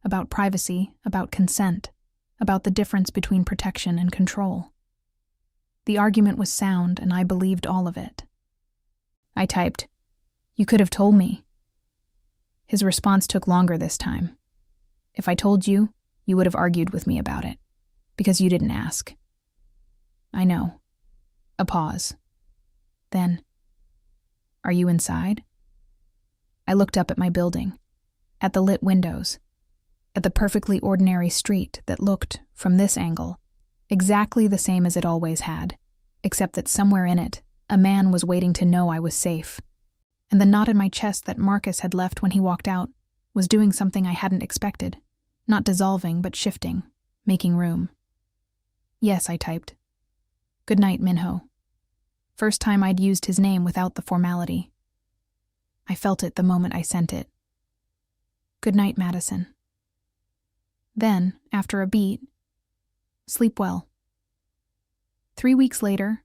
Speaker 1: About privacy, about consent, about the difference between protection and control. The argument was sound, and I believed all of it. I typed, "You could have told me." His response took longer this time. "If I told you, you would have argued with me about it, because you didn't ask." I know. A pause. Then, "Are you inside?" I looked up at my building, at the lit windows, at the perfectly ordinary street that looked, from this angle, exactly the same as it always had, except that somewhere in it, a man was waiting to know I was safe. And the knot in my chest that Marcus had left when he walked out was doing something I hadn't expected, not dissolving but shifting, making room. "Yes," I typed. "Good night, Minho." First time I'd used his name without the formality. I felt it the moment I sent it. "Good night, Madison." Then, after a beat, "Sleep well." 3 weeks later,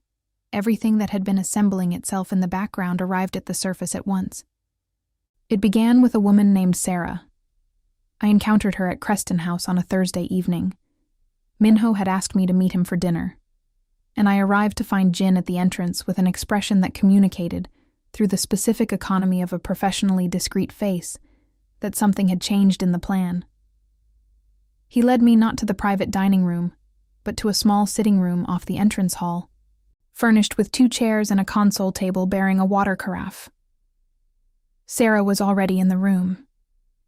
Speaker 1: everything that had been assembling itself in the background arrived at the surface at once. It began with a woman named Sarah. I encountered her at Creston House on a Thursday evening. Minho had asked me to meet him for dinner, and I arrived to find Jin at the entrance with an expression that communicated, through the specific economy of a professionally discreet face, that something had changed in the plan. He led me not to the private dining room, but to a small sitting room off the entrance hall, furnished with 2 chairs and a console table bearing a water carafe. Sarah was already in the room.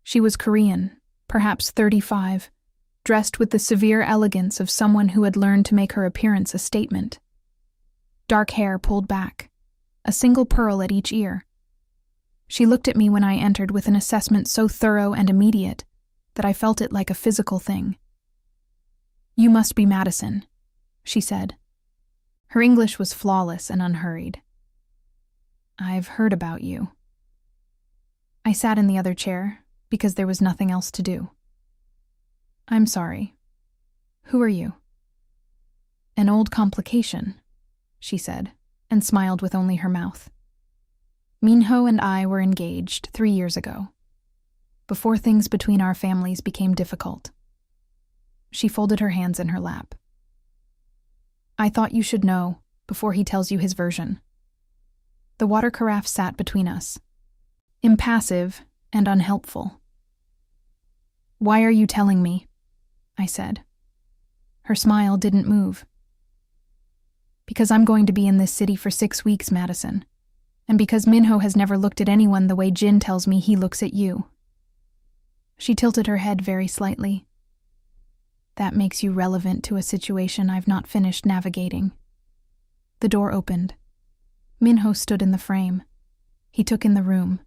Speaker 1: She was Korean, perhaps 35, dressed with the severe elegance of someone who had learned to make her appearance a statement. Dark hair pulled back, a single pearl at each ear. She looked at me when I entered with an assessment so thorough and immediate that I felt it like a physical thing. "You must be Madison," she said. Her English was flawless and unhurried. "I've heard about you." I sat in the other chair because there was nothing else to do. "I'm sorry. Who are you?" "An old complication," she said, and smiled with only her mouth. "Minho and I were engaged 3 years ago, before things between our families became difficult." She folded her hands in her lap. "I thought you should know before he tells you his version." The water carafe sat between us, impassive and unhelpful. "Why are you telling me?" I said. Her smile didn't move. "Because I'm going to be in this city for 6 weeks, Madison, and because Minho has never looked at anyone the way Jin tells me he looks at you." She tilted her head very slightly. "That makes you relevant to a situation I've not finished navigating." The door opened. Minho stood in the frame. He took in the room.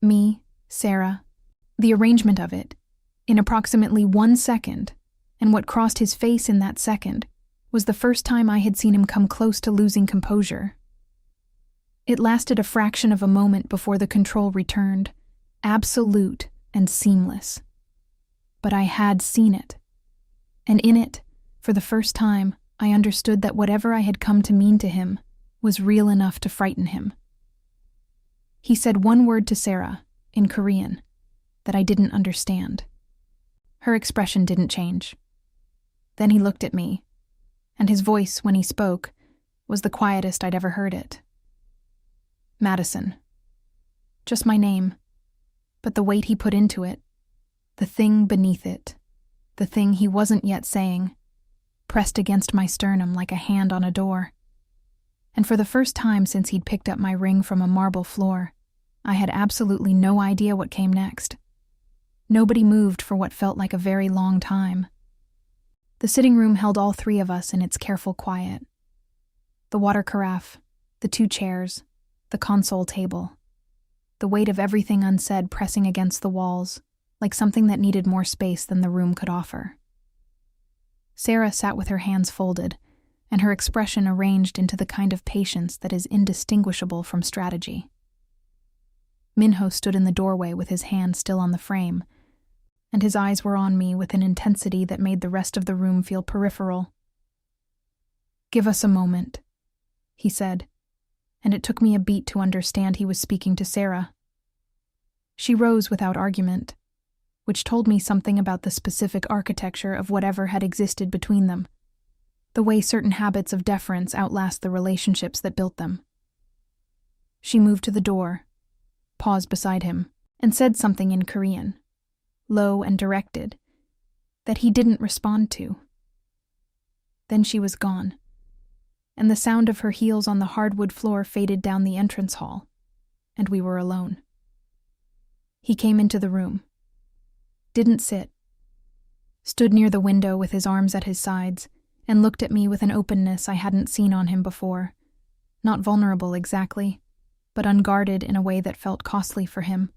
Speaker 1: Me, Sarah, the arrangement of it, in approximately 1 second, and what crossed his face in that second was the first time I had seen him come close to losing composure. It lasted a fraction of a moment before the control returned, absolute and seamless. But I had seen it. And in it, for the first time, I understood that whatever I had come to mean to him was real enough to frighten him. He said one word to Sarah, in Korean, that I didn't understand. Her expression didn't change. Then he looked at me, and his voice, when he spoke, was the quietest I'd ever heard it. Madison. Just my name, but the weight he put into it, the thing beneath it, the thing he wasn't yet saying, pressed against my sternum like a hand on a door. And for the first time since he'd picked up my ring from a marble floor, I had absolutely no idea what came next. Nobody moved for what felt like a very long time. The sitting room held all three of us in its careful quiet. The water carafe, the two chairs, the console table. The weight of everything unsaid pressing against the walls, like something that needed more space than the room could offer. Sarah sat with her hands folded, and her expression arranged into the kind of patience that is indistinguishable from strategy. Minho stood in the doorway with his hand still on the frame, and his eyes were on me with an intensity that made the rest of the room feel peripheral. "Give us a moment," he said, and it took me a beat to understand he was speaking to Sarah. She rose without argument, which told me something about the specific architecture of whatever had existed between them, the way certain habits of deference outlast the relationships that built them. She moved to the door, paused beside him, and said something in Korean, low and directed, that he didn't respond to. Then she was gone, and the sound of her heels on the hardwood floor faded down the entrance hall, and we were alone. He came into the room. Didn't sit. Stood near the window with his arms at his sides, and looked at me with an openness I hadn't seen on him before. Not vulnerable exactly, but unguarded in a way that felt costly for him,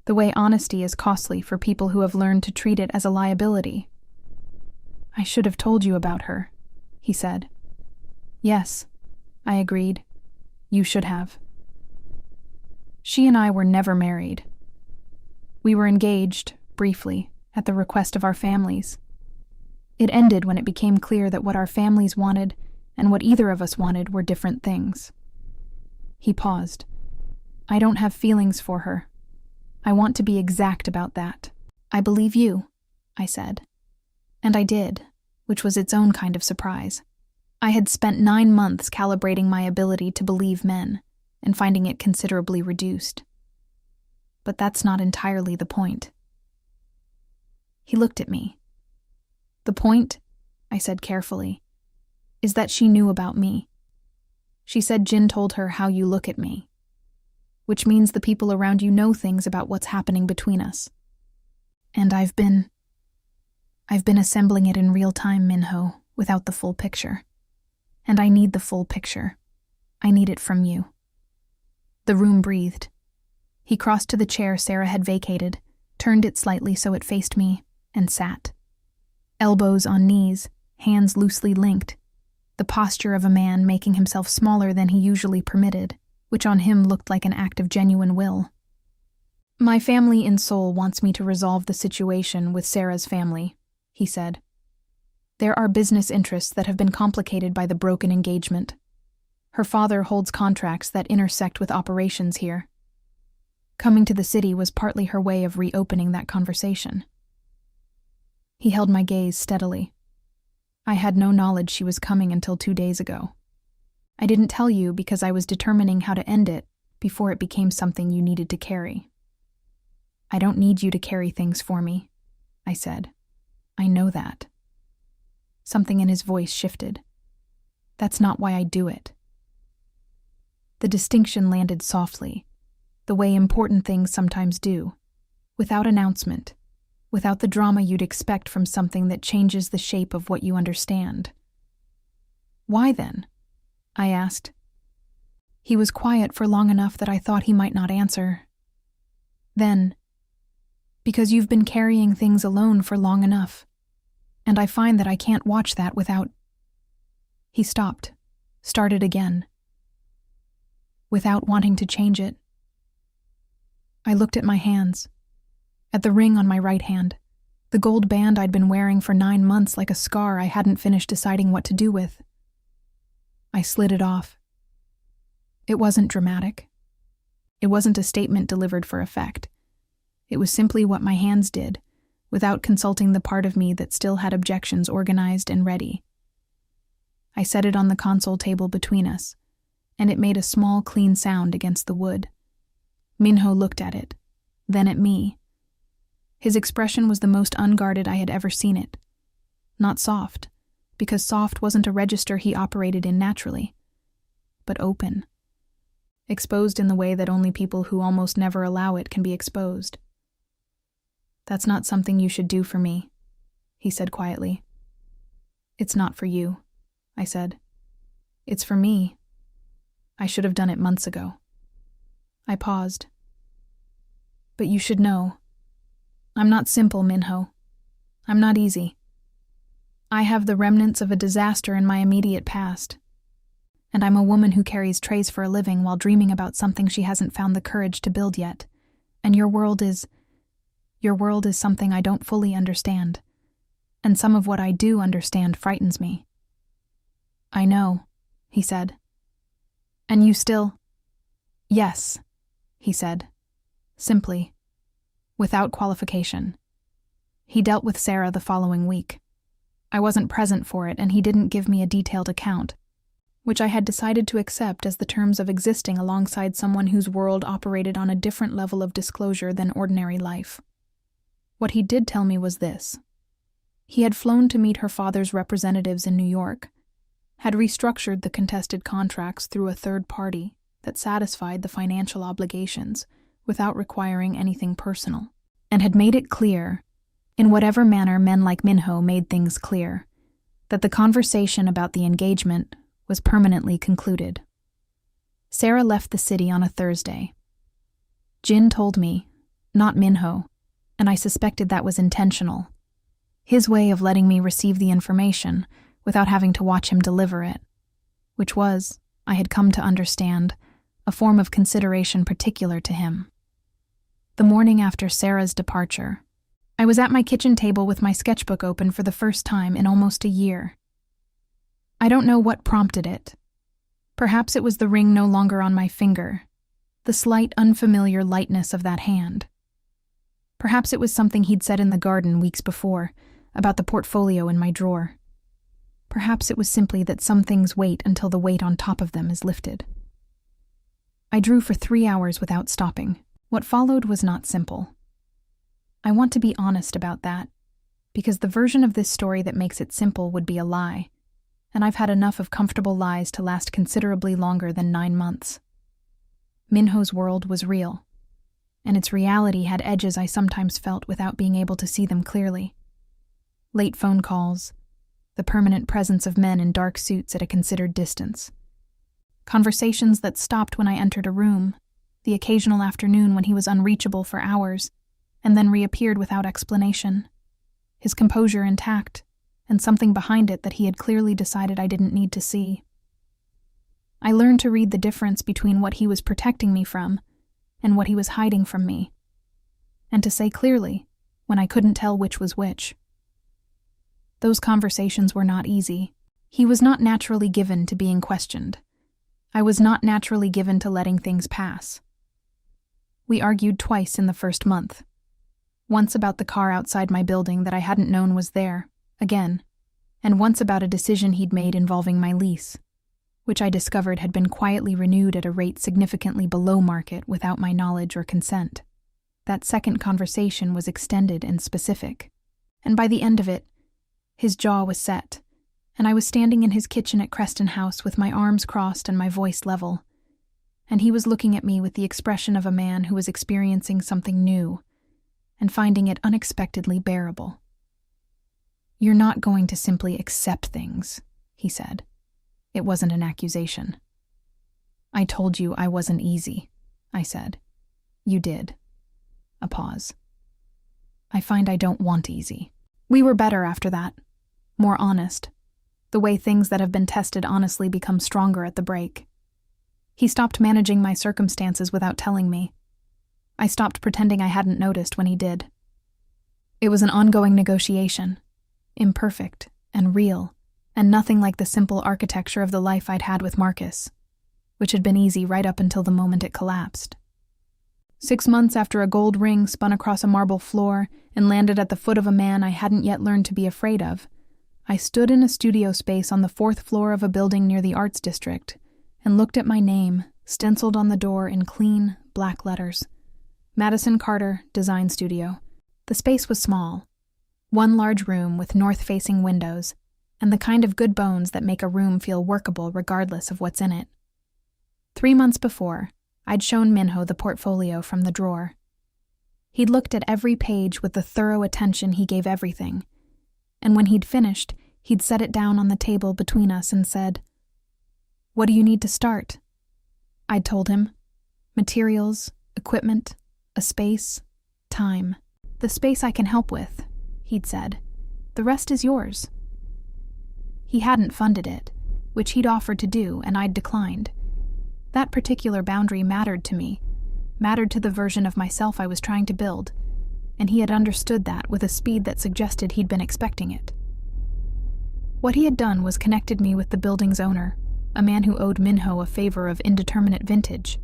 Speaker 1: the way honesty is costly for people who have learned to treat it as a liability. "I should have told you about her," he said. "Yes," I agreed. "You should have." She and I were never married. We were engaged, briefly, at the request of our families. It ended when it became clear that what our families wanted and what either of us wanted were different things. He paused. "I don't have feelings for her. I want to be exact about that." "I believe you," I said. And I did, which was its own kind of surprise. I had spent 9 months calibrating my ability to believe men, and finding it considerably reduced. But that's not entirely the point. He looked at me. "The point," I said carefully, "is that she knew about me. She said Jin told her how you look at me, which means the people around you know things about what's happening between us. And I've been assembling it in real time, Minho, without the full picture. And I need the full picture. I need it from you." The room breathed. He crossed to the chair Sarah had vacated, turned it slightly so it faced me, and sat. Elbows on knees, hands loosely linked, the posture of a man making himself smaller than he usually permitted, which on him looked like an act of genuine will. "My family in Seoul wants me to resolve the situation with Sarah's family," he said. "There are business interests that have been complicated by the broken engagement. Her father holds contracts that intersect with operations here. Coming to the city was partly her way of reopening that conversation." He held my gaze steadily. "I had no knowledge she was coming until 2 days ago. I didn't tell you because I was determining how to end it before it became something you needed to carry." "I don't need you to carry things for me," I said. "I know that." Something in his voice shifted. "That's not why I do it." The distinction landed softly, the way important things sometimes do, without announcement, without the drama you'd expect from something that changes the shape of what you understand. "Why then?" I asked. He was quiet for long enough that I thought he might not answer. Then, "Because you've been carrying things alone for long enough, and I find that I can't watch that without—" He stopped, started again. "Without wanting to change it." I looked at my hands, at the ring on my right hand, the gold band I'd been wearing for 9 months like a scar I hadn't finished deciding what to do with. I slid it off. It wasn't dramatic. It wasn't a statement delivered for effect. It was simply what my hands did, without consulting the part of me that still had objections organized and ready. I set it on the console table between us, and it made a small, clean sound against the wood. Minho looked at it, then at me. His expression was the most unguarded I had ever seen it. Not soft, because soft wasn't a register he operated in naturally, but open. Exposed in the way that only people who almost never allow it can be exposed. "That's not something you should do for me," he said quietly. "It's not for you," I said. "It's for me. I should have done it months ago." I paused. "But you should know. I'm not simple, Minho. I'm not easy. I have the remnants of a disaster in my immediate past. And I'm a woman who carries trays for a living while dreaming about something she hasn't found the courage to build yet. And your world is something I don't fully understand. And some of what I do understand frightens me." "I know," he said. "And you still—" "Yes," he said, simply, without qualification. He dealt with Sarah the following week. I wasn't present for it, and he didn't give me a detailed account, which I had decided to accept as the terms of existing alongside someone whose world operated on a different level of disclosure than ordinary life. What he did tell me was this. He had flown to meet her father's representatives in New York, had restructured the contested contracts through a third party that satisfied the financial obligations without requiring anything personal, and had made it clear, in whatever manner men like Minho made things clear, that the conversation about the engagement was permanently concluded. Sarah left the city on a Thursday. Jin told me, not Minho, and I suspected that was intentional. His way of letting me receive the information without having to watch him deliver it, which was, I had come to understand, a form of consideration particular to him. The morning after Sarah's departure, I was at my kitchen table with my sketchbook open for the first time in almost a year. I don't know what prompted it. Perhaps it was the ring no longer on my finger, the slight unfamiliar lightness of that hand. Perhaps it was something he'd said in the garden weeks before, about the portfolio in my drawer. Perhaps it was simply that some things wait until the weight on top of them is lifted. I drew for 3 hours without stopping. What followed was not simple. I want to be honest about that, because the version of this story that makes it simple would be a lie, and I've had enough of comfortable lies to last considerably longer than 9 months. Minho's world was real, and its reality had edges I sometimes felt without being able to see them clearly. Late phone calls, the permanent presence of men in dark suits at a considered distance. Conversations that stopped when I entered a room, the occasional afternoon when he was unreachable for hours, and then reappeared without explanation. His composure intact, and something behind it that he had clearly decided I didn't need to see. I learned to read the difference between what he was protecting me from and what he was hiding from me, and to say clearly when I couldn't tell which was which. Those conversations were not easy. He was not naturally given to being questioned. I was not naturally given to letting things pass. We argued twice in the first month. Once about the car outside my building that I hadn't known was there, again, and once about a decision he'd made involving my lease, which I discovered had been quietly renewed at a rate significantly below market without my knowledge or consent. That second conversation was extended and specific, and by the end of it, his jaw was set, and I was standing in his kitchen at Creston House with my arms crossed and my voice level, and he was looking at me with the expression of a man who was experiencing something new and finding it unexpectedly bearable. "You're not going to simply accept things," he said. It wasn't an accusation. "I told you I wasn't easy," I said. "You did." A pause. "I find I don't want easy." We were better after that. More honest. The way things that have been tested honestly become stronger at the break. He stopped managing my circumstances without telling me. I stopped pretending I hadn't noticed when he did. It was an ongoing negotiation, imperfect and real, and nothing like the simple architecture of the life I'd had with Marcus, which had been easy right up until the moment it collapsed. 6 months after a gold ring spun across a marble floor and landed at the foot of a man I hadn't yet learned to be afraid of, I stood in a studio space on the 4th floor of a building near the Arts District and looked at my name, stenciled on the door in clean, black letters. Madison Carter Design Studio. The space was small. One large room with north-facing windows, and the kind of good bones that make a room feel workable regardless of what's in it. 3 months before, I'd shown Minho the portfolio from the drawer. He'd looked at every page with the thorough attention he gave everything, and when he'd finished, he'd set it down on the table between us and said, "What do you need to start?" I'd told him, "Materials, equipment, a space, time. The space I can help with," he'd said. "The rest is yours." He hadn't funded it, which he'd offered to do, and I'd declined. That particular boundary mattered to me, mattered to the version of myself I was trying to build, and he had understood that with a speed that suggested he'd been expecting it. What he had done was connected me with the building's owner, a man who owed Minho a favor of indeterminate vintage,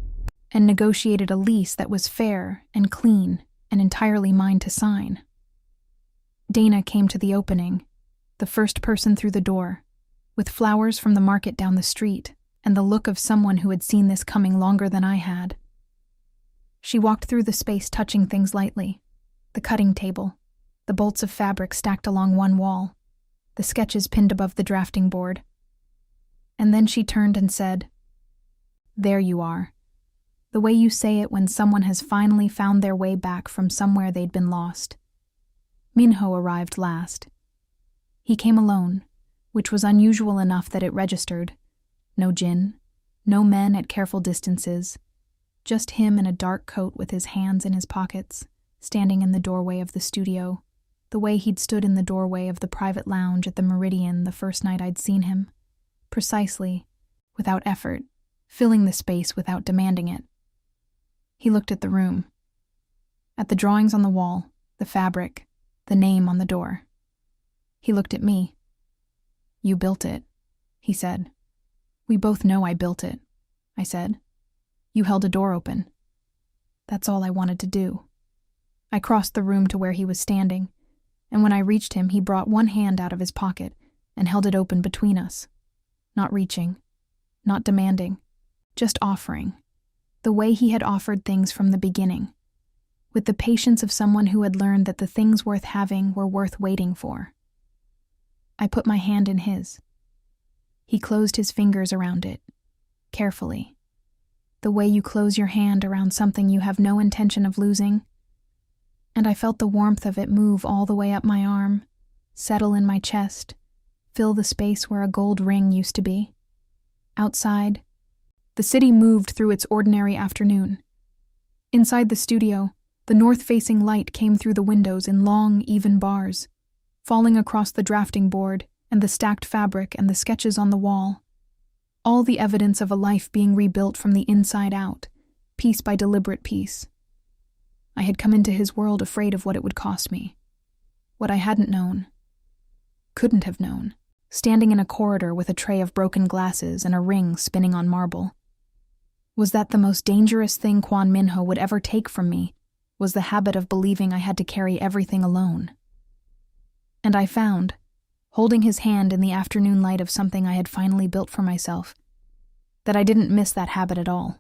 Speaker 1: and negotiated a lease that was fair and clean and entirely mine to sign. Dana came to the opening, the first person through the door, with flowers from the market down the street and the look of someone who had seen this coming longer than I had. She walked through the space touching things lightly, the cutting table, the bolts of fabric stacked along one wall, the sketches pinned above the drafting board. And then she turned and said, "There you are. The way you say it when someone has finally found their way back from somewhere they'd been lost." Minho arrived last. He came alone, which was unusual enough that it registered. No Jin, no men at careful distances, just him in a dark coat with his hands in his pockets, standing in the doorway of the studio, the way he'd stood in the doorway of the private lounge at the Meridian the first night I'd seen him, precisely, without effort, filling the space without demanding it. He looked at the room, at the drawings on the wall, the fabric, the name on the door. He looked at me. "You built it," he said. "We both know I built it," I said. "You held a door open." That's all I wanted to do. I crossed the room to where he was standing, and when I reached him, he brought one hand out of his pocket and held it open between us. Not reaching, not demanding, just offering, the way he had offered things from the beginning, with the patience of someone who had learned that the things worth having were worth waiting for. I put my hand in his. He closed his fingers around it, carefully, the way you close your hand around something you have no intention of losing, and I felt the warmth of it move all the way up my arm, settle in my chest, fill the space where a gold ring used to be. Outside, the city moved through its ordinary afternoon. Inside the studio, the north-facing light came through the windows in long, even bars, falling across the drafting board and the stacked fabric and the sketches on the wall. All the evidence of a life being rebuilt from the inside out, piece by deliberate piece. I had come into his world afraid of what it would cost me. What I hadn't known, couldn't have known, standing in a corridor with a tray of broken glasses and a ring spinning on marble, was that the most dangerous thing Kwon Minho would ever take from me was the habit of believing I had to carry everything alone. And I found, holding his hand in the afternoon light of something I had finally built for myself, that I didn't miss that habit at all.